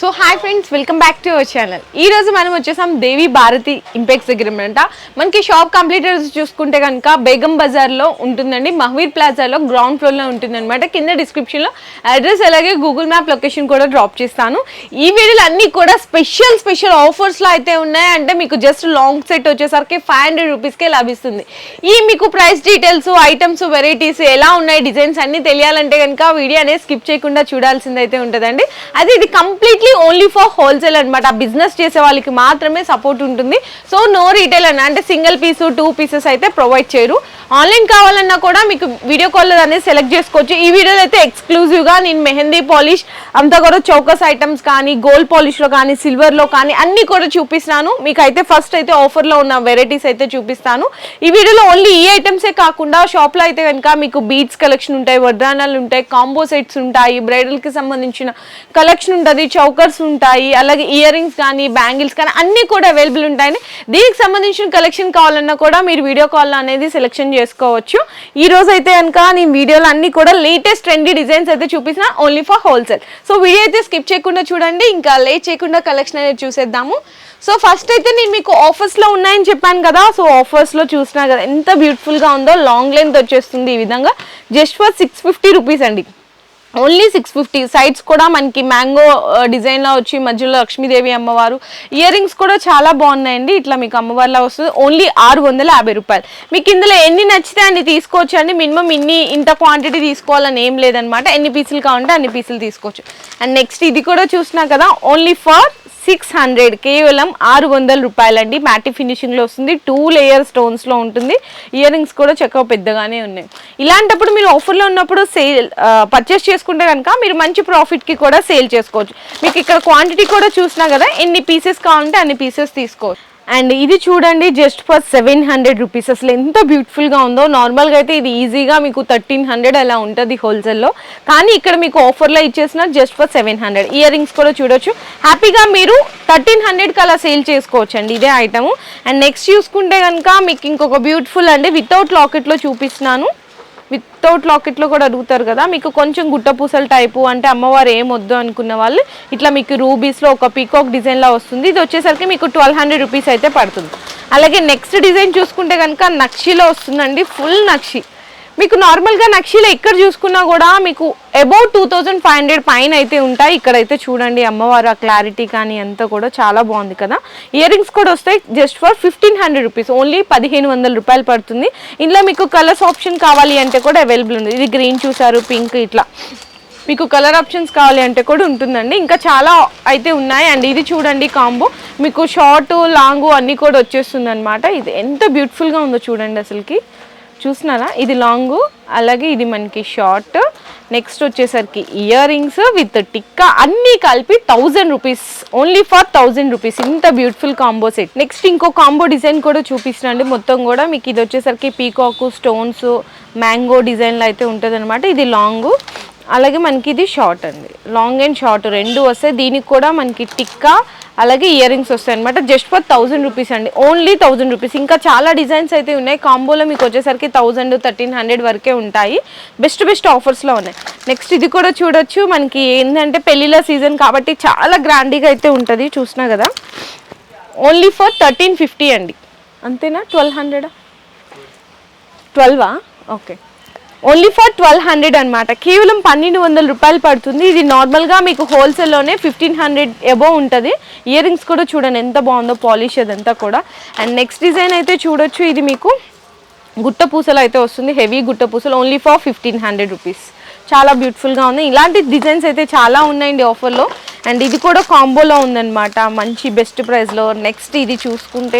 So hi friends, welcome back to our channel. ఈ రోజు మనం వచ్చేసాం దేవి భారతి ఇంపెక్స్ దగ్గర అనమాట. మనకి షాప్ కంప్లీటర్స్ చూసుకుంటే కనుక బేగం బజార్లో ఉంటుందండి, మహవీర్ ప్లాజాలో గ్రౌండ్ ఫ్లోర్లో ఉంటుందన్నమాట. కింద డిస్క్రిప్షన్లో అడ్రస్ అలాగే గూగుల్ మ్యాప్ లొకేషన్ కూడా డ్రాప్ చేస్తాను. ఈ వీడియోలు అన్నీ కూడా స్పెషల్ ఆఫర్స్లో అయితే ఉన్నాయి. అంటే మీకు జస్ట్ లాంగ్ సెట్ వచ్చేసరికి 500 రూపీస్కే లభిస్తుంది. ఈ మీకు ప్రైస్ డీటెయిల్స్, ఐటమ్స్, వెరైటీస్ ఎలా ఉన్నాయి, డిజైన్స్ అన్నీ తెలియాలంటే కనుక వీడియో అనేది స్కిప్ చేయకుండా చూడాల్సింది అయితే ఉంటుందండి. అది ఇది కంప్లీట్లీ ఓన్లీ ఫర్ హోల్సేల్ అనమాట. బిజినెస్ చేసే వాళ్ళకి మాత్రమే సపోర్ట్ ఉంటుంది. సో నో రీటైల్ అన్న, అంటే సింగిల్ పీస్ 2 పీసెస్ అయితే ప్రొవైడ్ చేయరు. ఆన్లైన్ కావాలన్నా కూడా మీకు వీడియో కాల్ అనేది సెలెక్ట్ చేసుకోవచ్చు. ఈ వీడియోలో అయితే ఎక్స్క్లూజివ్గా నేను మెహందీ పాలిష్ అంతా కూడా చౌకస్ ఐటమ్స్ కానీ, గోల్డ్ పాలిష్లో కానీ, సిల్వర్లో కానీ అన్నీ కూడా చూపిస్తాను. మీకు అయితే ఫస్ట్ అయితే ఆఫర్లో ఉన్న వెరైటీస్ అయితే చూపిస్తాను. ఈ వీడియోలో ఓన్లీ ఈ ఐటమ్సే కాకుండా షాప్లో అయితే కనుక మీకు బీడ్స్ కలెక్షన్ ఉంటాయి, వడ్రానాలు ఉంటాయి, కాంబో సెట్స్ ఉంటాయి, బ్రైడల్కి సంబంధించిన కలెక్షన్ ఉంటుంది, చౌకర్స్ ఉంటాయి, అలాగే ఇయర్ రింగ్స్ కానీ, బ్యాంగిల్స్ కానీ అన్నీ కూడా అవైలబుల్ ఉంటాయి. దీనికి సంబంధించిన కలెక్షన్ కావాలన్నా కూడా మీరు వీడియో కాల్ అనేది సెలెక్షన్ చేసుకోవచ్చు. ఈ రోజు అయితే కనుక నేను వీడియోలో అన్ని కూడా లేటెస్ట్ ట్రెండీ డిజైన్స్ అయితే చూపిస్తున్నా, only for wholesale. So video అయితే స్కిప్ చేయకుండా చూడండి. ఇంకా లేట్ చేయకుండా కలెక్షన్ అనేది చూసేద్దాము. సో ఫస్ట్ అయితే నేను మీకు ఆఫర్స్లో ఉన్నాయని చెప్పాను కదా. సో ఆఫర్స్లో చూసినా కదా ఎంత బ్యూటిఫుల్గా ఉందో. లాంగ్ లెంత్ వచ్చేస్తుంది ఈ విధంగా, జస్ట్ ఫర్ 650 రూపీస్ అండి. ఓన్లీ 650. సైడ్స్ కూడా మనకి మ్యాంగో డిజైన్లో వచ్చి మధ్యలో లక్ష్మీదేవి అమ్మవారు, ఇయర్ రింగ్స్ కూడా చాలా బాగున్నాయండి. ఇట్లా మీకు అమ్మవారిలా వస్తుంది. ఓన్లీ 650 రూపాయలు. మీకు ఇందులో ఎన్ని నచ్చితే అన్ని తీసుకోవచ్చు అండి. మినిమం ఇంత క్వాంటిటీ తీసుకోవాలని ఏం లేదనమాట. ఎన్ని పీసులు కావాలంటే అన్ని పీసులు తీసుకోవచ్చు. అండ్ నెక్స్ట్ ఇది కూడా చూసినా కదా, ఓన్లీ ఫర్ 600, కేవలం 600 రూపాయలండి. మ్యాటి ఫినిషింగ్లో వస్తుంది, 2 లేయర్ స్టోన్స్లో ఉంటుంది. ఇయర్ రింగ్స్ కూడా చక్కగా పెద్దగానే ఉన్నాయి. ఇలాంటప్పుడు మీరు ఆఫర్లో ఉన్నప్పుడు పర్చేస్ చేసుకుంటే కనుక మీరు మంచి ప్రాఫిట్కి కూడా సేల్ చేసుకోవచ్చు. మీకు ఇక్కడ క్వాంటిటీ కూడా చూసినా కదా, ఎన్ని పీసెస్ కావాలంటే అన్ని పీసెస్ తీసుకోవచ్చు. అండ్ ఇది చూడండి, జస్ట్ ఫర్ 700 రూపీస్. అసలు ఎంత బ్యూటిఫుల్గా ఉందో. నార్మల్గా అయితే ఇది ఈజీగా మీకు 1300 అలా ఉంటుంది హోల్సేల్లో, కానీ ఇక్కడ మీకు ఆఫర్లో ఇచ్చేసిన జస్ట్ ఫర్ 700. ఇయర్ రింగ్స్ కూడా చూడొచ్చు. హ్యాపీగా మీరు 1300కి అలా సేల్ చేసుకోవచ్చు అండి ఇదే ఐటము. అండ్ నెక్స్ట్ చూసుకుంటే కనుక మీకు ఇంకొక బ్యూటిఫుల్ అండి, వితౌట్ లాకెట్లో చూపిస్తున్నాను. వితౌట్ లాకెట్లో కూడా అడుగుతారు కదా, మీకు కొంచెం గుట్టపూసల టైపు, అంటే అమ్మవారు ఏం వద్దు అనుకున్న వాళ్ళు ఇట్లా మీకు రూబీస్లో ఒక పీకాక్ డిజైన్లా వస్తుంది. ఇది వచ్చేసరికి మీకు 1200 రూపీస్ అయితే పడుతుంది. అలాగే నెక్స్ట్ డిజైన్ చూసుకుంటే కనుక నక్షిలో వస్తుందండి, ఫుల్ నక్షి. మీకు నార్మల్గా నక్షిలో ఎక్కడ చూసుకున్నా కూడా మీకు అబౌట్ 2500 పైన అయితే ఉంటాయి. ఇక్కడైతే చూడండి అమ్మవారు ఆ క్లారిటీ కానీ అంతా కూడా చాలా బాగుంది కదా. ఇయర్ రింగ్స్ కూడా వస్తాయి, జస్ట్ ఫర్ 1500 రూపీస్. ఓన్లీ 1500 రూపాయలు పడుతుంది. ఇందులో మీకు కలర్స్ ఆప్షన్ కావాలి అంటే కూడా అవైలబుల్ ఉంది. ఇది గ్రీన్ చూసారు, పింక్, ఇట్లా మీకు కలర్ ఆప్షన్స్ కావాలి అంటే కూడా ఉంటుందండి. ఇంకా చాలా అయితే ఉన్నాయి. అండ్ ఇది చూడండి కాంబో, మీకు షార్ట్, లాంగ్ అన్నీ కూడా వచ్చేస్తుంది అనమాట. ఇది ఎంత బ్యూటిఫుల్గా ఉందో చూడండి అసలుకి. చూస్తున్నారా, ఇది లాంగ్, అలాగే ఇది మనకి షార్ట్. నెక్స్ట్ వచ్చేసరికి ఇయర్ రింగ్స్ విత్ టిక్కా అన్నీ కలిపి 1000 రూపీస్, ఓన్లీ ఫర్ 1000 రూపీస్. ఇంత బ్యూటిఫుల్ కాంబో సెట్. నెక్స్ట్ ఇంకో కాంబో డిజైన్ కూడా చూపిస్తున్నాండి. మొత్తం కూడా మీకు ఇది వచ్చేసరికి పీకాక్, స్టోన్స్, మ్యాంగో డిజైన్లో అయితే ఉంటుంది అనమాట. ఇది లాంగ్, అలాగే మనకి ఇది షార్ట్ అండి. లాంగ్ అండ్ షార్ట్ రెండు వస్తాయి. దీనికి కూడా మనకి టిక్కా అలాగే ఇయర్ రింగ్స్ వస్తాయి అనమాట. జస్ట్ ఫర్ 1000 రూపీస్ అండి, ఓన్లీ 1000 రూపీస్. ఇంకా చాలా డిజైన్స్ అయితే ఉన్నాయి. కాంబోలో మీకు వచ్చేసరికి 1000, 1300 వరకే ఉంటాయి. బెస్ట్ ఆఫర్స్లో ఉన్నాయి. నెక్స్ట్ ఇది కూడా చూడొచ్చు. మనకి ఏంటంటే పెళ్ళిళ్ళ సీజన్ కాబట్టి చాలా గ్రాండ్గా అయితే ఉంటుంది. చూసినా కదా, ఓన్లీ ఫర్ 1350 అండి. అంతేనా? 1200, 12 ఓకే. ఓన్లీ ఫర్ 1200 అనమాట. కేవలం 1200 రూపాయలు పడుతుంది. ఇది నార్మల్గా మీకు హోల్సేల్లోనే 1500 అబోవ్ ఉంటుంది. ఇయర్ రింగ్స్ కూడా చూడండి ఎంత బాగుందో, పాలిష్ అదంతా కూడా. అండ్ నెక్స్ట్ డిజైన్ అయితే చూడొచ్చు. ఇది మీకు గుట్ట పూసలు అయితే వస్తుంది, హెవీ గుట్ట పూసలు, ఓన్లీ ఫర్ 1500 రూపీస్. చాలా బ్యూటిఫుల్గా ఉంది. ఇలాంటి డిజైన్స్ అయితే చాలా ఉన్నాయండి ఆఫర్లో. అండ్ ఇది కూడా కాంబోలో ఉందన్నమాట, మంచి బెస్ట్ ప్రైస్లో. నెక్స్ట్ ఇది చూసుకుంటే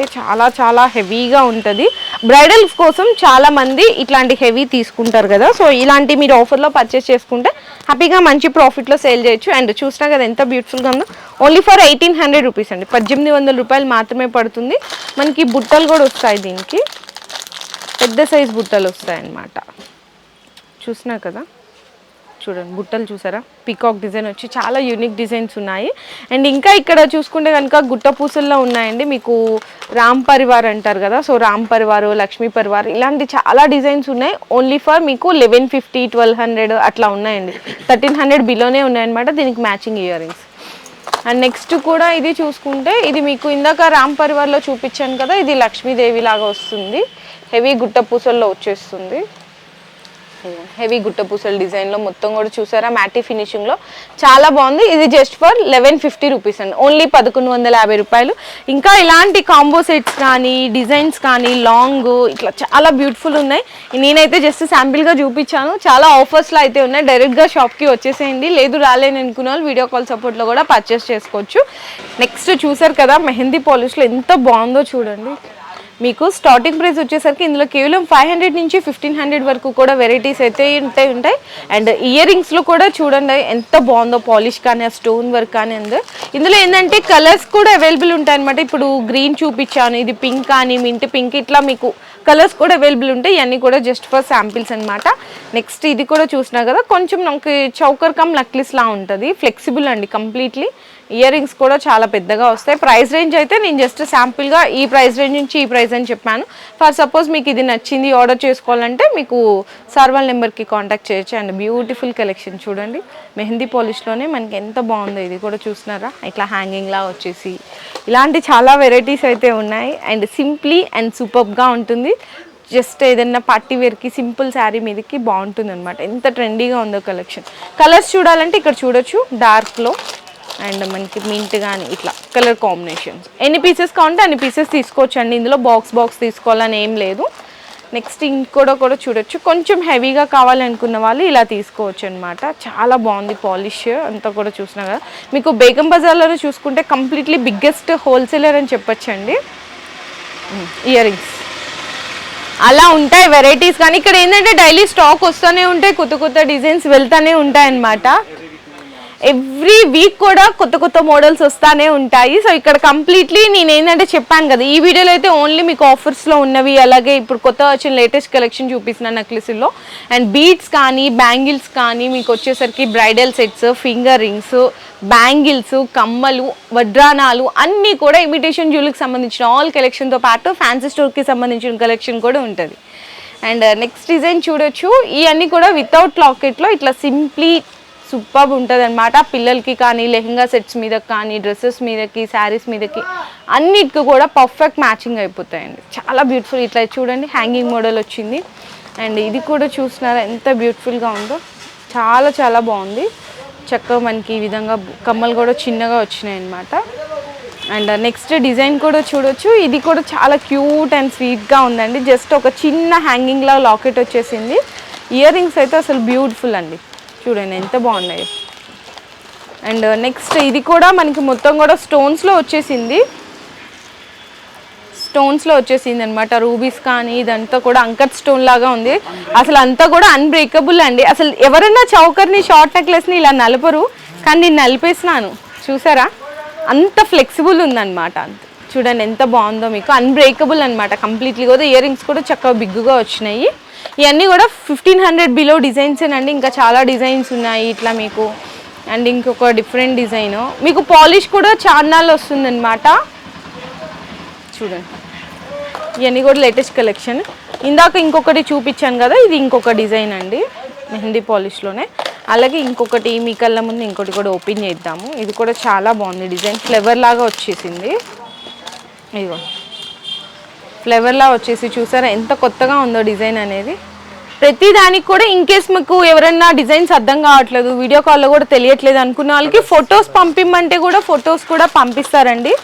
చాలా హెవీగా ఉంటుంది. బ్రైడల్స్ కోసం చాలామంది ఇట్లాంటి హెవీ తీసుకుంటారు కదా. సో ఇలాంటి మీరు ఆఫర్లో పర్చేస్ చేసుకుంటే హ్యాపీగా మంచి ప్రాఫిట్లో సేల్ చేయొచ్చు. అండ్ చూసినా కదా ఎంత బ్యూటిఫుల్గా ఉందో. ఓన్లీ ఫర్ 1800 రూపీస్ అండి, 1800 రూపాయలు మాత్రమే పడుతుంది. మనకి బుట్టలు కూడా వస్తాయి, దీనికి పెద్ద సైజ్ బుట్టలు వస్తాయి అన్నమాట. చూసినా కదా, చూడండి బుట్టలు చూసారా, పీకాక్ డిజైన్ వచ్చి చాలా యూనిక్ డిజైన్స్ ఉన్నాయి. అండ్ ఇంకా ఇక్కడ చూసుకుంటే కనుక గుట్ట పూసల్లో ఉన్నాయండి. మీకు రామ్ పరివార్ అంటారు కదా, సో రామ్ పరివారు, లక్ష్మీ పరివార్ ఇలాంటి చాలా డిజైన్స్ ఉన్నాయి. ఓన్లీ ఫర్ మీకు 1150, 1200 అట్లా ఉన్నాయండి. 1300 బిలోనే ఉన్నాయన్నమాట. దీనికి matching ear rings. And next కూడా ఇది చూసుకుంటే ఇది మీకు ఇందాక రామ్ పరివార్లో చూపించాను కదా, ఇది లక్ష్మీదేవి లాగా వస్తుంది, హెవీ గుట్ట పూసల్లో వచ్చేస్తుంది. హెవీ గుట్ట పూసల డిజైన్లో మొత్తం కూడా చూసారా, మ్యాటీ ఫినిషింగ్లో చాలా బాగుంది. ఇది జస్ట్ ఫర్ 1150 రూపీస్ అండి, ఓన్లీ 1150 రూపాయలు. ఇంకా ఇలాంటి కాంబో సెట్స్ కానీ డిజైన్స్ కానీ లాంగ్ ఇట్లా చాలా బ్యూటిఫుల్ ఉన్నాయి. నేనైతే జస్ట్ శాంపిల్గా చూపించాను, చాలా ఆఫర్స్లో అయితే ఉన్నాయి. డైరెక్ట్గా షాప్కి వచ్చేసేయండి, లేదు రాలేని అనుకున్న వాళ్ళు వీడియో కాల్ సపోర్ట్లో కూడా పర్చేస్ చేసుకోవచ్చు. నెక్స్ట్ చూసారు కదా, మెహందీ పాలిష్లో ఎంత బాగుందో చూడండి. మీకు స్టార్టింగ్ ప్రైస్ వచ్చేసరికి ఇందులో కేవలం 500 నుంచి 1500 వరకు కూడా వెరైటీస్ అయితే ఉంటాయి. అండ్ ఇయర్ రింగ్స్లో కూడా చూడండి ఎంత బాగుందో, పాలిష్ కానీ ఆ స్టోన్ వర్క్ కానీ ఉంది. ఇందులో ఏంటంటే కలర్స్ కూడా అవైలబుల్ ఉంటాయి అనమాట. ఇప్పుడు గ్రీన్ చూపించాను, ఇది పింక్ కానీ మింట్ పింక్, ఇట్లా మీకు కలర్స్ కూడా అవైలబుల్ ఉంటాయి. ఇవన్నీ కూడా జస్ట్ ఫర్ శాంపిల్స్ అనమాట. నెక్స్ట్ ఇది కూడా చూసినా కదా, కొంచెం నాకు చౌకర్ కమ్ నక్లిస్ లా ఉంటుంది, ఫ్లెక్సిబుల్ అండి కంప్లీట్లీ. ఇయర్ రింగ్స్ కూడా చాలా పెద్దగా వస్తాయి. ప్రైస్ రేంజ్ అయితే నేను జస్ట్ శాంపుల్గా ఈ ప్రైస్ రేంజ్ నుంచి ఈ ప్రైస్ అని చెప్పాను. ఫర్ సపోజ్ మీకు ఇది నచ్చింది ఆర్డర్ చేసుకోవాలంటే మీకు సార్ వాళ్ళ నెంబర్కి కాంటాక్ట్ చేయొచ్చు. అండ్ బ్యూటిఫుల్ కలెక్షన్ చూడండి, మెహందీ పాలిష్లోనే మనకి ఎంత బాగుందో. ఇది కూడా చూస్తున్నారా, ఇట్లా హ్యాంగింగ్లా వచ్చేసి ఇలాంటి చాలా వెరైటీస్ అయితే ఉన్నాయి. అండ్ సింప్లీ అండ్ సూపర్గా ఉంటుంది. జస్ట్ ఏదైనా పార్టీ వేర్కి సింపుల్ శారీ మీదకి బాగుంటుంది అనమాట. ఎంత ట్రెండీగా ఉందో కలెక్షన్. కలర్స్ చూడాలంటే ఇక్కడ చూడొచ్చు, డార్క్లో అండ్ మనకి మింట్ కానీ ఇట్లా కలర్ కాంబినేషన్స్. ఎన్ని పీసెస్ కావాలంటే అన్ని పీసెస్ తీసుకోవచ్చు అండి, ఇందులో బాక్స్ తీసుకోవాలని ఏం లేదు. నెక్స్ట్ ఇంకోటి కూడా చూడొచ్చు, కొంచెం హెవీగా కావాలనుకున్న వాళ్ళు ఇలా తీసుకోవచ్చు అనమాట. చాలా బాగుంది పాలిష్ అంతా కూడా చూసినా కదా. మీకు బేగం బజార్లో చూసుకుంటే కంప్లీట్లీ బిగ్గెస్ట్ హోల్సేలర్ అని చెప్పొచ్చండి. ఇయర్ రింగ్స్ అలా ఉంటాయి వెరైటీస్, కానీ ఇక్కడ ఏంటంటే డైలీ స్టాక్ వస్తూనే ఉంటాయి, కొత్త డిజైన్స్ వెళ్తూనే ఉంటాయి అన్నమాట. ఎవ్రీ వీక్ కూడా కొత్త మోడల్స్ వస్తూనే ఉంటాయి. సో ఇక్కడ కంప్లీట్లీ నేను ఏంటంటే చెప్పాను కదా, ఈ వీడియోలో అయితే ఓన్లీ మీకు ఆఫర్స్లో ఉన్నవి, అలాగే ఇప్పుడు కొత్త వచ్చిన లేటెస్ట్ కలెక్షన్ చూపిస్తున్నాను నెక్లెస్లో. అండ్ బీడ్స్ కానీ బ్యాంగిల్స్ కానీ మీకు వచ్చేసరికి bridal sets, finger rings, bangles, కమ్మలు, వడ్రానాలు అన్నీ కూడా ఇమిటేషన్ జ్యువెలరీకి సంబంధించిన ఆల్ కలెక్షన్తో పాటు ఫ్యాన్సీ స్టోర్కి సంబంధించిన కలెక్షన్ కూడా ఉంటుంది. అండ్ నెక్స్ట్ డిజైన్ చూడొచ్చు, ఇవన్నీ కూడా వితౌట్ లాకెట్లో ఇట్లా సింప్లీ సూపర్ ఉంటుంది అనమాట. పిల్లలకి కానీ లెహంగా సెట్స్ మీద కానీ డ్రెస్సెస్ మీదకి శారీస్ మీదకి అన్నిటికీ కూడా పర్ఫెక్ట్ మ్యాచింగ్ అయిపోతాయండి. చాలా బ్యూటిఫుల్. ఇట్లా చూడండి హ్యాంగింగ్ మోడల్ వచ్చింది. అండ్ ఇది కూడా చూస్తున్నారా ఎంత బ్యూటిఫుల్గా ఉందో, చాలా బాగుంది. చక్కగా మనకి ఈ విధంగా కమ్మలు కూడా చిన్నగా వచ్చినాయి అనమాట. అండ్ నెక్స్ట్ డిజైన్ కూడా చూడొచ్చు, ఇది కూడా చాలా క్యూట్ అండ్ స్వీట్గా ఉందండి. జస్ట్ ఒక చిన్న హ్యాంగింగ్లా లాకెట్ వచ్చేసింది. ఇయర్ రింగ్స్ అయితే అసలు బ్యూటిఫుల్ అండి, చూడండి ఎంత బాగున్నాయి. అండ్ నెక్స్ట్ ఇది కూడా మనకి మొత్తం కూడా స్టోన్స్లో వచ్చేసింది అనమాట. రూబీస్ కానీ ఇదంతా కూడా అంకట్ స్టోన్ లాగా ఉంది. అసలు అంతా కూడా అన్బ్రేకబుల్ అండి. అసలు ఎవరైనా చౌకర్ని షార్ట్ నెక్లెస్ని ఇలా నలపరు, కానీ నేను నలిపేసినాను చూసారా, అంత ఫ్లెక్సిబుల్ ఉందన్నమాట. చూడండి ఎంత బాగుందో, మీకు అన్బ్రేకబుల్ అనమాట కంప్లీట్లీ. కూడా ఇయర్ రింగ్స్ కూడా చక్కగా బిగ్గుగా వచ్చినాయి. ఇవన్నీ కూడా 1500 బిలో డిజైన్స్ అండి. ఇంకా చాలా డిజైన్స్ ఉన్నాయి ఇట్లా మీకు. అండ్ ఇంకొక డిఫరెంట్ డిజైన్ మీకు పాలిష్ కూడా చార్నాల్లో వస్తుందన్నమాట. చూడండి ఇవన్నీ కూడా లేటెస్ట్ కలెక్షన్. ఇందాక ఇంకొకటి చూపించాను కదా, ఇది ఇంకొక డిజైన్ అండి మెహందీ పాలిష్లోనే. అలాగే ఇంకొకటి మీ కళ్ళ ముందు ఇంకోటి కూడా ఓపెన్ చేద్దాము. ఇది కూడా చాలా బాగుంది డిజైన్, ఫ్లేవర్ లాగా వచ్చేసింది. ఇదిగో ఫ్లేవర్లా వచ్చేసి చూసారా ఎంత కొత్తగా ఉందో డిజైన్ అనేది. ప్రతి దానికి కూడా ఇన్ కేస్ మీకు ఎవరైనా డిజైన్స్ అర్థం కావట్లేదు, వీడియో కాల్లో కూడా తెలియట్లేదు అనుకున్న వాళ్ళకి ఫొటోస్ పంపిమ్మంటే కూడా ఫొటోస్ కూడా పంపిస్తారండి.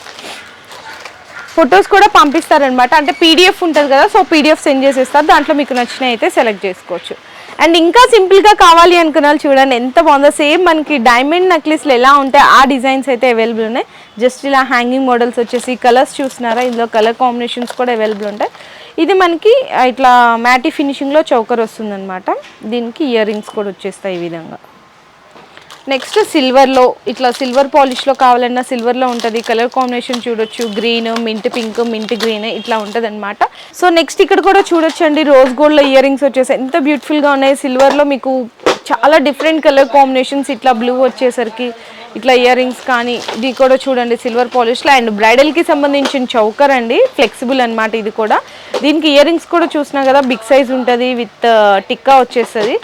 ఫొటోస్ కూడా పంపిస్తారనమాట. అంటే పీడిఎఫ్ ఉంటుంది కదా, సో పీడిఎఫ్ సెండ్ చేసేస్తారు, దాంట్లో మీకు నచ్చినవి అయితే సెలెక్ట్ చేసుకోవచ్చు. అండ్ ఇంకా సింపుల్గా కావాలి అనుకున్న వాళ్ళు చూడండి ఎంత బాగుందో. సేమ్ మనకి డైమండ్ నెక్లెస్లు ఎలా ఉంటాయి ఆ డిజైన్స్ అయితే అవైలబుల్ ఉన్నాయి. జస్ట్ ఇలా హ్యాంగింగ్ మోడల్స్ వచ్చేసి కలర్స్ చూస్తున్నారా, ఇందులో కలర్ కాంబినేషన్స్ కూడా అవైలబుల్ ఉంటాయి. ఇది మనకి ఇట్లా మ్యాటీ ఫినిషింగ్లో చౌకర్ వస్తుందన్నమాట. దీనికి ఇయర్ రింగ్స్ కూడా వచ్చేస్తాయి ఈ విధంగా. నెక్స్ట్ సిల్వర్లో ఇట్లా సిల్వర్ పాలిష్లో కావాలన్నా సిల్వర్లో ఉంటుంది. కలర్ కాంబినేషన్ చూడొచ్చు, green, mint pink, mint green ఇట్లా ఉంటుంది అనమాట. సో నెక్స్ట్ ఇక్కడ కూడా చూడొచ్చు అండి, రోజ్ గోల్డ్లో ఇయర్ రింగ్స్ వచ్చేసి ఎంత బ్యూటిఫుల్గా ఉన్నాయి. సిల్వర్లో మీకు చాలా డిఫరెంట్ కలర్ కాంబినేషన్స్, ఇట్లా బ్లూ వచ్చేసరికి ఇట్లా ఇయర్ రింగ్స్ కానీ ఇది కూడా చూడండి సిల్వర్ పాలిష్లో. అండ్ బ్రైడల్కి సంబంధించిన చౌకర్ అండి, ఫ్లెక్సిబుల్ అనమాట ఇది కూడా. దీనికి ఇయర్ రింగ్స్ కూడా చూసినా కదా బిగ్ సైజ్ ఉంటుంది, విత్ టిక్కా వచ్చేస్తుంది.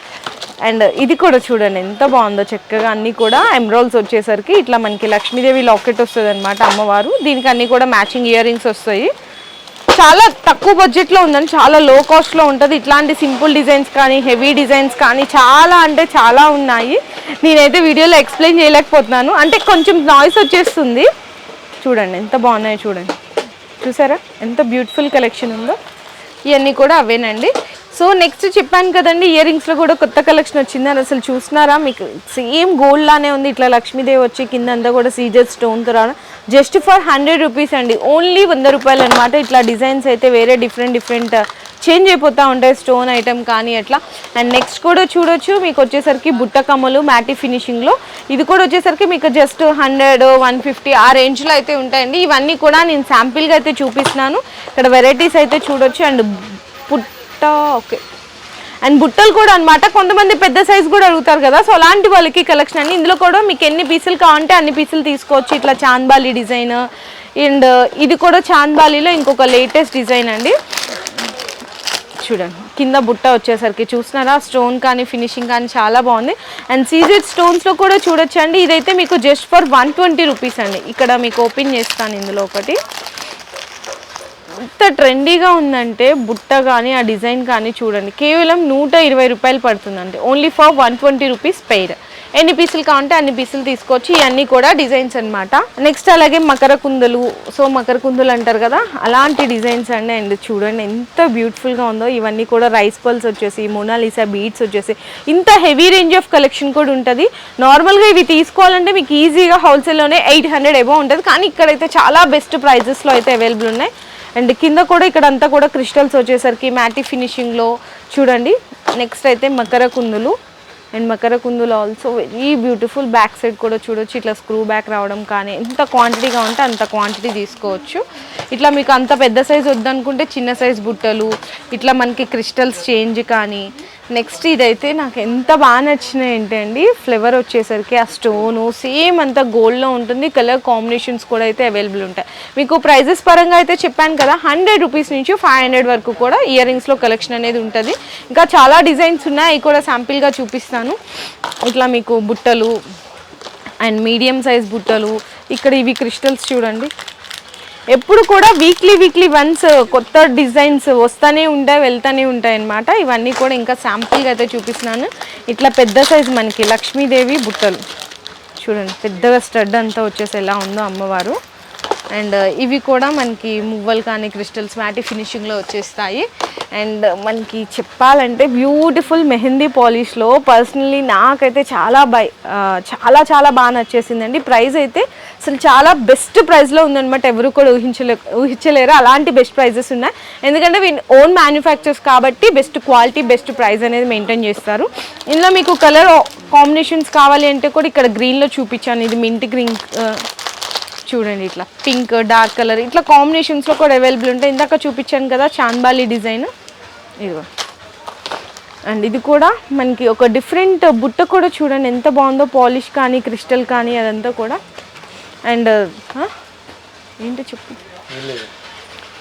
అండ్ ఇది కూడా చూడండి ఎంత బాగుందో, చక్కగా అన్నీ కూడా ఎమ్రాల్స్ వచ్చేసరికి ఇట్లా మనకి లక్ష్మీదేవి లాకెట్ వస్తుంది అనమాట అమ్మవారు. దీనికి అన్నీ కూడా మ్యాచింగ్ ఇయర్ రింగ్స్ వస్తాయి. చాలా తక్కువ బడ్జెట్లో ఉందండి, చాలా లో కాస్ట్లో ఉంటుంది. ఇట్లాంటి సింపుల్ డిజైన్స్ కానీ హెవీ డిజైన్స్ కానీ చాలా అంటే చాలా ఉన్నాయి. నేనైతే వీడియోలో ఎక్స్ప్లెయిన్ చేయలేకపోతున్నాను, అంటే కొంచెం నాయిస్ వచ్చేస్తుంది. చూడండి ఎంత బాగున్నాయి, చూడండి చూసారా ఎంత బ్యూటిఫుల్ కలెక్షన్ ఉందో. ఇవన్నీ కూడా అవేనండి. సో నెక్స్ట్ చెప్పాను కదండి, ఇయర్ రింగ్స్లో కూడా కొత్త కలెక్షన్ వచ్చింది. అని అసలు చూస్తున్నారా, మీకు సేమ్ గోల్డ్ లానే ఉంది. ఇట్లా లక్ష్మీదేవి వచ్చి కింద అంతా కూడా సీజర్ స్టోన్తో రావడం, జస్ట్ ఫర్ 100 రూపీస్ అండి, ఓన్లీ 100 రూపాయలు అనమాట. ఇట్లా డిజైన్స్ అయితే వేరే డిఫరెంట్ చేంజ్ అయిపోతూ ఉంటాయి, స్టోన్ ఐటమ్ కానీ అట్లా. అండ్ నెక్స్ట్ కూడా చూడొచ్చు, మీకు వచ్చేసరికి బుట్ట కమ్మలు మ్యాటి ఫినిషింగ్లో. ఇది కూడా వచ్చేసరికి మీకు జస్ట్ 100, 150 ఆ రేంజ్లో అయితే ఉంటాయండి. ఇవన్నీ కూడా నేను శాంపిల్గా అయితే చూపిస్తున్నాను. ఇక్కడ వెరైటీస్ అయితే చూడొచ్చు. అండ్ ఓకే, అండ్ బుట్టలు కూడా అనమాట. కొంతమంది పెద్ద సైజ్ కూడా అడుగుతారు కదా, సో అలాంటి వాళ్ళకి కలెక్షన్ అండి. ఇందులో కూడా మీకు ఎన్ని పీసులు కావాలంటే అన్ని పీసులు తీసుకోవచ్చు. ఇట్లా చాంద్బాలి డిజైన్, అండ్ ఇది కూడా చాంద్బాలిలో ఇంకొక లేటెస్ట్ డిజైన్ అండి. చూడండి కింద బుట్ట వచ్చేసరికి చూస్తున్నారా, స్టోన్ కానీ ఫినిషింగ్ కానీ చాలా బాగుంది. అండ్ సీజెడ్ స్టోన్స్లో కూడా చూడొచ్చు అండి. ఇదైతే మీకు జస్ట్ ఫర్ 120 రూపీస్ అండి. ఇక్కడ మీకు ఓపెన్ చేస్తాను, ఇందులో ఒకటి ఎంత ట్రెండీగా ఉందంటే బుట్ట కానీ ఆ డిజైన్ కానీ చూడండి, కేవలం 120 రూపాయలు పడుతుందండి, ఓన్లీ ఫర్ 120 రూపీస్ పెయిర్. ఎన్ని పీసులు కావాలంటే అన్ని పీసులు తీసుకోవచ్చు. ఇవన్నీ కూడా డిజైన్స్ అనమాట. నెక్స్ట్ అలాగే మకర కుందలు, సో మకర కుందలు అంటారు కదా, అలాంటి డిజైన్స్ అండి. అండ్ చూడండి ఎంత బ్యూటిఫుల్గా ఉందో. ఇవన్నీ కూడా రైస్ పల్స్ వచ్చేసి, మోనాలిసా బీడ్స్ వచ్చేసి, ఇంత హెవీ రేంజ్ ఆఫ్ కలెక్షన్ కూడా ఉంటుంది. నార్మల్గా ఇవి తీసుకోవాలంటే మీకు ఈజీగా హోల్సేల్లోనే 800 ఎబో ఉంటుంది, కానీ ఇక్కడైతే చాలా బెస్ట్ ప్రైజెస్లో అయితే అవైలబుల్ ఉన్నాయి. అండ్ కింద కూడా ఇక్కడ అంతా కూడా క్రిస్టల్స్ వచ్చేసరికి మ్యాటి ఫినిషింగ్లో చూడండి. నెక్స్ట్ అయితే మకర కుందులు, అండ్ మకర కుందులు also very beautiful. Back side కూడా చూడొచ్చు, ఇట్లా స్క్రూ బ్యాక్ రావడం కానీ, ఎంత క్వాంటిటీగా ఉంటే అంత క్వాంటిటీ తీసుకోవచ్చు. ఇట్లా మీకు అంత పెద్ద సైజ్ వద్దనుకుంటే చిన్న సైజ్ బుట్టలు, ఇట్లా మనకి క్రిస్టల్స్ చేంజ్ కానీ. నెక్స్ట్ ఇదైతే నాకు ఎంత బాగా నచ్చినాయి ఏంటండి, ఫ్లేవర్ వచ్చేసరికి ఆ స్టోను సేమ్ అంతా గోల్డ్లో ఉంటుంది. కలర్ కాంబినేషన్స్ కూడా అయితే అవైలబుల్ ఉంటాయి. మీకు ప్రైజెస్ పరంగా అయితే చెప్పాను కదా, 100 రూపీస్ నుంచి 500 వరకు కూడా ఇయర్ రింగ్స్లో కలెక్షన్ అనేది ఉంటుంది. ఇంకా చాలా డిజైన్స్ ఉన్నాయి, అవి కూడా శాంపిల్గా చూపిస్తాను. ఇట్లా మీకు బుట్టలు అండ్ మీడియం సైజ్ బుట్టలు, ఇక్కడ ఇవి క్రిస్టల్స్ చూడండి. ఎప్పుడు కూడా వీక్లీ వన్స్ కొత్త డిజైన్స్ వస్తూనే ఉంటాయి, వెళ్తూనే ఉంటాయి అన్నమాట. ఇవన్నీ కూడా ఇంకా శాంపుల్గా అయితే చూపిస్తున్నాను. ఇట్లా పెద్ద సైజు మనకి లక్ష్మీదేవి బుట్టలు చూడండి, పెద్దగా స్టడ్ అంతా వచ్చేసి ఎలా ఉందో అమ్మవారు. అండ్ ఇవి కూడా మనకి మువ్వలు కానీ క్రిస్టల్స్ మ్యాటి ఫినిషింగ్లో వచ్చేస్తాయి. అండ్ మనకి చెప్పాలంటే బ్యూటిఫుల్ మెహందీ పాలిష్లో పర్సనలీ నాకైతే చాలా బాగా నచ్చేసిందండి. ప్రైస్ అయితే అసలు చాలా బెస్ట్ ప్రైస్లో ఉందన్నమాట. ఎవరు కూడా ఊహించలేరు, అలాంటి బెస్ట్ ప్రైజెస్ ఉన్నాయి. ఎందుకంటే ఓన్ మ్యానుఫ్యాక్చర్స్ కాబట్టి బెస్ట్ క్వాలిటీ బెస్ట్ ప్రైస్ అనేది మెయింటైన్ చేస్తారు. ఇందులో మీకు కలర్ కాంబినేషన్స్ కావాలి అంటే కూడా ఇక్కడ గ్రీన్లో చూపించాను. ఇది మింట్ గ్రీన్ చూడండి, ఇట్లా పింక్ డార్క్ కలర్ ఇట్లా కాంబినేషన్స్లో కూడా అవైలబుల్ ఉంటాయి. ఇందాక చూపించాను కదా చాంద్బాలి డిజైన్, ఇదిగో. అండ్ ఇది కూడా మనకి ఒక డిఫరెంట్ బుట్ట కూడా చూడండి ఎంత బాగుందో, పాలిష్ కానీ క్రిస్టల్ కానీ అదంతా కూడా. అండ్ ఏంటో చెప్పు,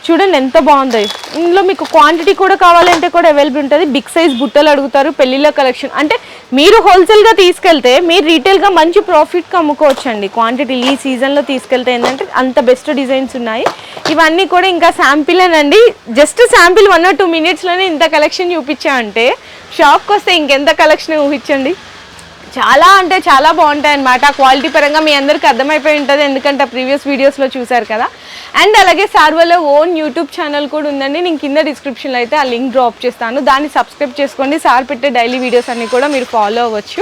చూడండి ఎంత బాగుంది. ఇందులో మీకు క్వాంటిటీ కూడా కావాలంటే కూడా అవైలబుల్ ఉంటుంది. బిగ్ సైజ్ బుట్టలు అడుగుతారు, పెళ్ళిళ్ళ కలెక్షన్ అంటే మీరు హోల్సేల్గా తీసుకెళ్తే మీరు రీటైల్గా మంచి ప్రాఫిట్కి అమ్ముకోవచ్చు అండి. క్వాంటిటీ ఈ సీజన్లో తీసుకెళ్తే ఏంటంటే అంత బెస్ట్ డిజైన్స్ ఉన్నాయి. ఇవన్నీ కూడా ఇంకా శాంపిలేనండి, జస్ట్ శాంపిల్ 1 or 2 minutesలోనే ఇంత కలెక్షన్ చూపించా అంటే షాప్కి వస్తే ఇంకెంత కలెక్షన్ ఊహించండి. చాలా అంటే చాలా బాగుంటాయి అన్నమాట. క్వాలిటీ పరంగా మీ అందరికీ అర్థమైపోయి ఉంటుంది, ఎందుకంటే ప్రీవియస్ వీడియోస్లో చూసారు కదా. అండ్ అలాగే సార్వలో ఓన్ యూట్యూబ్ ఛానల్ కూడా ఉందండి, నేను కింద డిస్క్రిప్షన్లో అయితే ఆ లింక్ డ్రాప్ చేస్తాను, దాన్ని సబ్స్క్రైబ్ చేసుకోండి. సార్ పెట్టే డైలీ వీడియోస్ అన్నీ కూడా మీరు ఫాలో అవ్వచ్చు.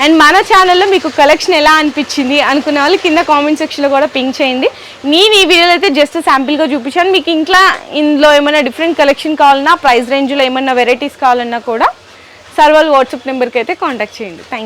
అండ్ మన ఛానల్లో మీకు కలెక్షన్ ఎలా అనిపించింది అనుకునే వాళ్ళు కింద కామెంట్ సెక్షన్లో కూడా పింక్ చేయండి. నేను ఈ వీడియోలో అయితే జస్ట్ శాంపిల్గా చూపించాను. మీకు ఇంకా ఇందులో ఏమైనా డిఫరెంట్ కలెక్షన్ కావాలన్నా, ప్రైస్ రేంజ్లో ఏమైనా వెరైటీస్ కావాలన్నా కూడా సార్ వాళ్ళ వాట్సాప్ నెంబర్కి అయితే కాంటాక్ట్ చేయండి. Thank you.